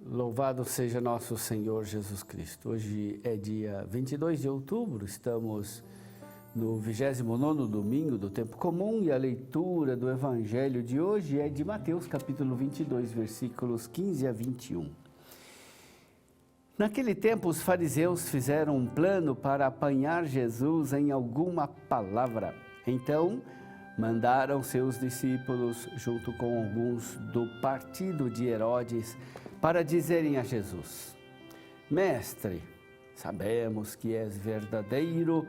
Louvado seja nosso Senhor Jesus Cristo. Hoje é dia 22 de outubro, estamos no 29º domingo do tempo comum e a leitura do Evangelho de hoje é de Mateus capítulo 22, versículos 15 a 21. Naquele tempo os fariseus fizeram um plano para apanhar Jesus em alguma palavra. Então mandaram seus discípulos junto com alguns do partido de Herodes para dizerem a Jesus: Mestre, sabemos que és verdadeiro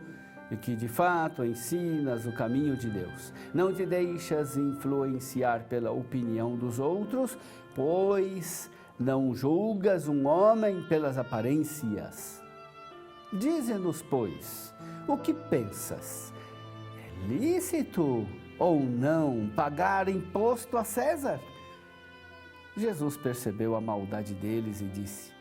e que de fato ensinas o caminho de Deus. Não te deixas influenciar pela opinião dos outros, pois não julgas um homem pelas aparências. Dize-nos, pois, o que pensas? É lícito ou não pagar imposto a César? Jesus percebeu a maldade deles e disse: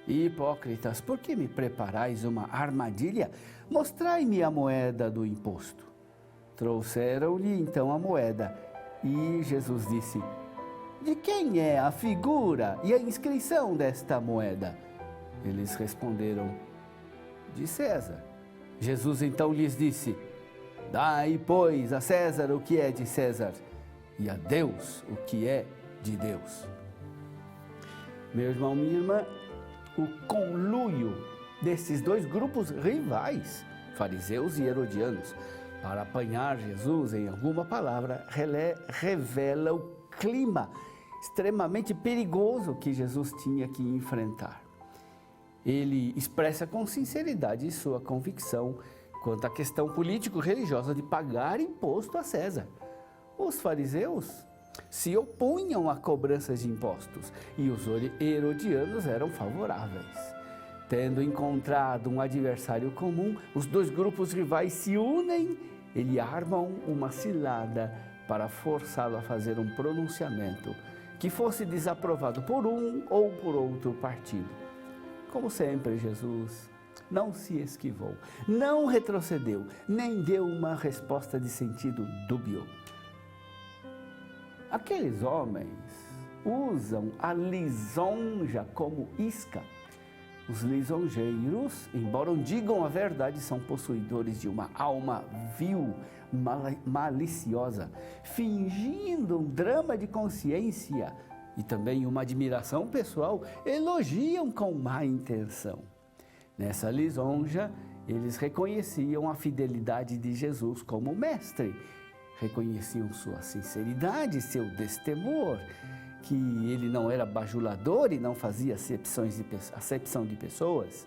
Hipócritas, por que me preparais uma armadilha? Mostrai-me a moeda do imposto. Trouxeram-lhe então a moeda e Jesus disse: De quem é a figura e a inscrição desta moeda? Eles responderam: De César. Jesus então lhes disse: Dai, pois, a César o que é de César e a Deus o que é de Deus. Meu irmão, minha irmã, o conluio desses dois grupos rivais, fariseus e herodianos, para apanhar Jesus em alguma palavra, revela o clima extremamente perigoso que Jesus tinha que enfrentar. Ele expressa com sinceridade sua convicção quanto à questão político-religiosa de pagar imposto a César. Os fariseus se opunham a cobranças de impostos e os herodianos eram favoráveis. Tendo encontrado um adversário comum, os dois grupos rivais se unem e armam uma cilada para forçá-lo a fazer um pronunciamento que fosse desaprovado por um ou por outro partido. Como sempre, Jesus não se esquivou, não retrocedeu, nem deu uma resposta de sentido dúbio. Aqueles homens usam a lisonja como isca. Os lisonjeiros, embora digam a verdade, são possuidores de uma alma vil, maliciosa, fingindo um drama de consciência e também uma admiração pessoal, elogiam com má intenção. Nessa lisonja, eles reconheciam a fidelidade de Jesus como mestre, reconheciam sua sinceridade, seu destemor, que ele não era bajulador e não fazia acepção de pessoas.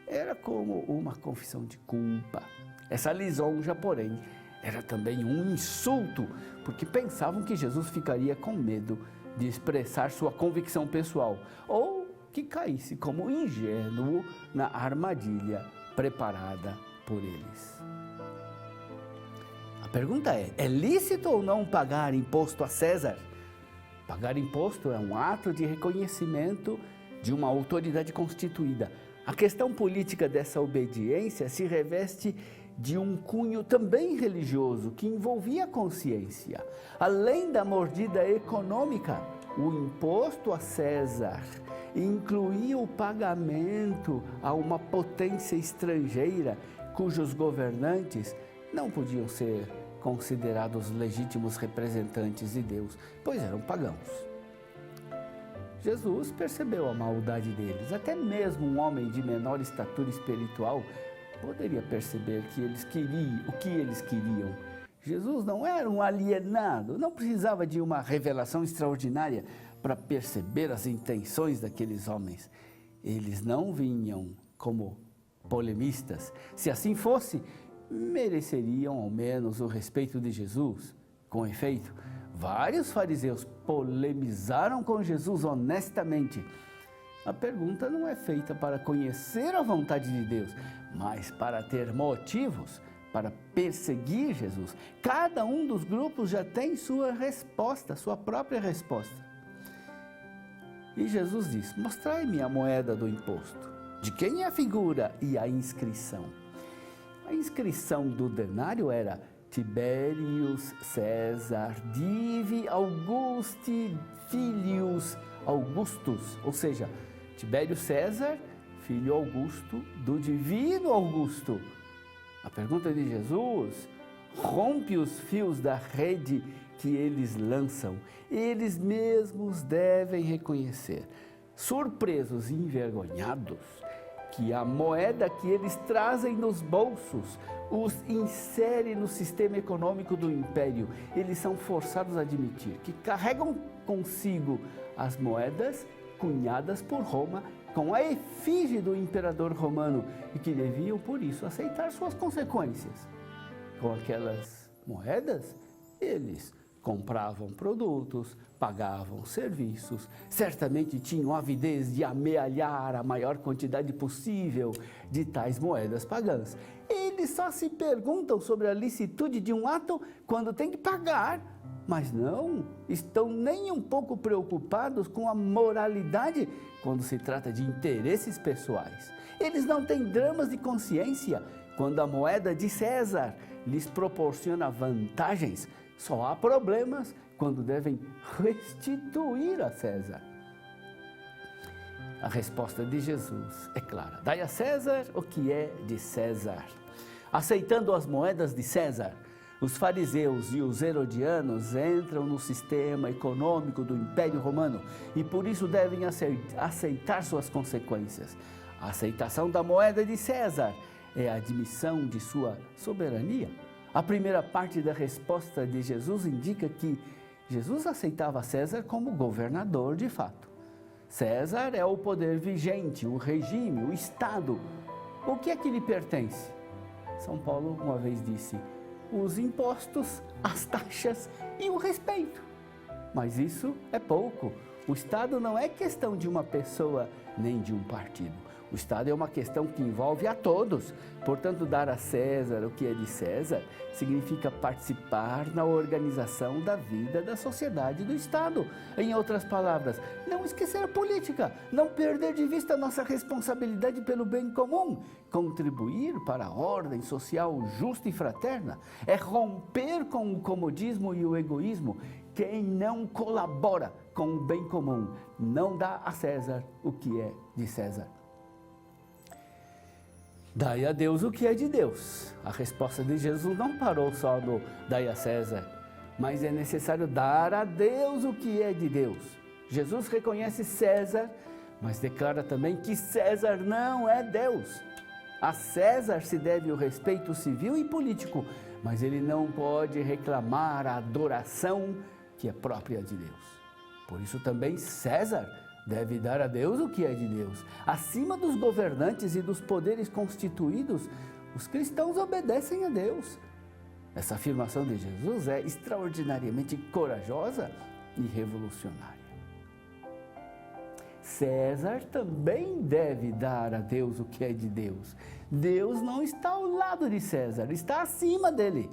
Era como uma confissão de culpa. Essa lisonja, porém, era também um insulto, porque pensavam que Jesus ficaria com medo de expressar sua convicção pessoal ou que caísse como ingênuo na armadilha preparada por eles. A pergunta é lícito ou não pagar imposto a César? Pagar imposto é um ato de reconhecimento de uma autoridade constituída. A questão política dessa obediência se reveste de um cunho também religioso que envolvia a consciência. Além da mordida econômica, o imposto a César incluía o pagamento a uma potência estrangeira cujos governantes não podiam ser considerados legítimos representantes de Deus, pois eram pagãos. Jesus percebeu a maldade deles. Até mesmo um homem de menor estatura espiritual poderia perceber o que eles queriam. Jesus não era um alienado, não precisava de uma revelação extraordinária para perceber as intenções daqueles homens. Eles não vinham como polemistas. Se assim fosse, mereceriam ao menos o respeito de Jesus. Com efeito, vários fariseus polemizaram com Jesus honestamente. A pergunta não é feita para conhecer a vontade de Deus, mas para ter motivos para perseguir Jesus. Cada um dos grupos já tem sua resposta, sua própria resposta. E Jesus diz: mostrai-me a moeda do imposto. De quem é a figura e a inscrição? A inscrição do denário era: Tiberius César Divi Augusti Filius Augustus, ou seja, Tibério César, filho Augusto do divino Augusto. A pergunta de Jesus rompe os fios da rede que eles lançam. Eles mesmos devem reconhecer, surpresos e envergonhados, que a moeda que eles trazem nos bolsos os insere no sistema econômico do império. Eles são forçados a admitir que carregam consigo as moedas cunhadas por Roma com a efígie do imperador romano e que deviam, por isso, aceitar suas consequências. Com aquelas moedas, eles compravam produtos, pagavam serviços, certamente tinham avidez de amealhar a maior quantidade possível de tais moedas pagãs. Eles só se perguntam sobre a licitude de um ato quando tem que pagar, mas não estão nem um pouco preocupados com a moralidade quando se trata de interesses pessoais. Eles não têm dramas de consciência quando a moeda de César lhes proporciona vantagens. Só há problemas quando devem restituir a César. A resposta de Jesus é clara: dai a César o que é de César. Aceitando as moedas de César, os fariseus e os herodianos entram no sistema econômico do Império Romano e por isso devem aceitar suas consequências. A aceitação da moeda de César é a admissão de sua soberania. A primeira parte da resposta de Jesus indica que Jesus aceitava César como governador de fato. César é o poder vigente, o regime, o Estado. O que é que lhe pertence? São Paulo uma vez disse: os impostos, as taxas e o respeito. Mas isso é pouco. O Estado não é questão de uma pessoa nem de um partido. O Estado é uma questão que envolve a todos. Portanto, dar a César o que é de César significa participar na organização da vida da sociedade do Estado. Em outras palavras, não esquecer a política, não perder de vista a nossa responsabilidade pelo bem comum, contribuir para a ordem social justa e fraterna, é romper com o comodismo e o egoísmo. Quem não colabora com o bem comum não dá a César o que é de César. Dai a Deus o que é de Deus. A resposta de Jesus não parou só no dai a César, mas é necessário dar a Deus o que é de Deus. Jesus reconhece César, mas declara também que César não é Deus. A César se deve o respeito civil e político, mas ele não pode reclamar a adoração que é própria de Deus. Por isso também César deve dar a Deus o que é de Deus. Acima dos governantes e dos poderes constituídos, os cristãos obedecem a Deus. Essa afirmação de Jesus é extraordinariamente corajosa e revolucionária. César também deve dar a Deus o que é de Deus. Deus não está ao lado de César, está acima dele.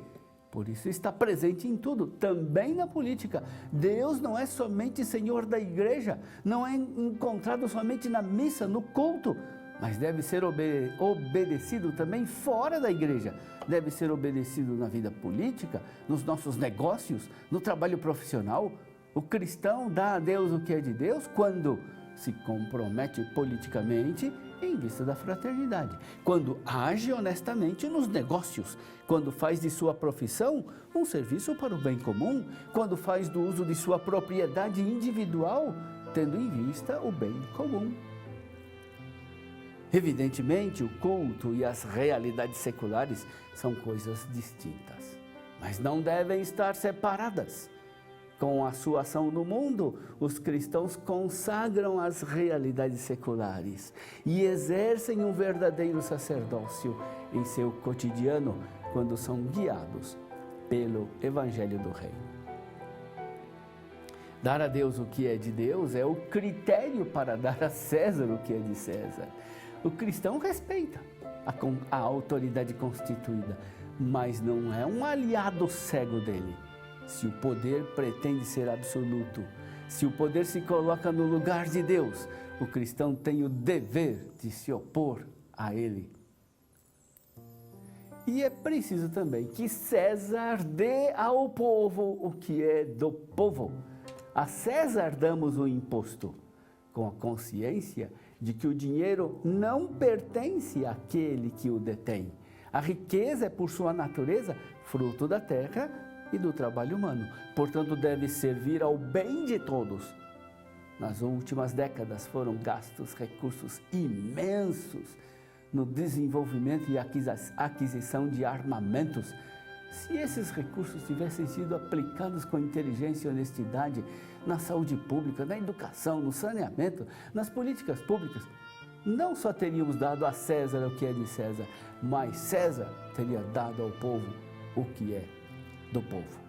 Por isso está presente em tudo, também na política. Deus não é somente Senhor da igreja, não é encontrado somente na missa, no culto, mas deve ser obedecido também fora da igreja. Deve ser obedecido na vida política, nos nossos negócios, no trabalho profissional. O cristão dá a Deus o que é de Deus quando se compromete politicamente em vista da fraternidade, quando age honestamente nos negócios, quando faz de sua profissão um serviço para o bem comum, quando faz do uso de sua propriedade individual, tendo em vista o bem comum. Evidentemente, o culto e as realidades seculares são coisas distintas, mas não devem estar separadas. Com a sua ação no mundo, os cristãos consagram as realidades seculares e exercem um verdadeiro sacerdócio em seu cotidiano quando são guiados pelo Evangelho do Reino. Dar a Deus o que é de Deus é o critério para dar a César o que é de César. O cristão respeita a autoridade constituída, mas não é um aliado cego dele. Se o poder pretende ser absoluto, se o poder se coloca no lugar de Deus, o cristão tem o dever de se opor a ele. E é preciso também que César dê ao povo o que é do povo. A César damos o imposto, com a consciência de que o dinheiro não pertence àquele que o detém. A riqueza é, por sua natureza, fruto da terra e do trabalho humano. Portanto, deve servir ao bem de todos. Nas últimas décadas foram gastos recursos imensos no desenvolvimento e aquisição de armamentos. Se esses recursos tivessem sido aplicados com inteligência e honestidade na saúde pública, na educação, no saneamento, nas políticas públicas, não só teríamos dado a César o que é de César, mas César teria dado ao povo o que é do povo.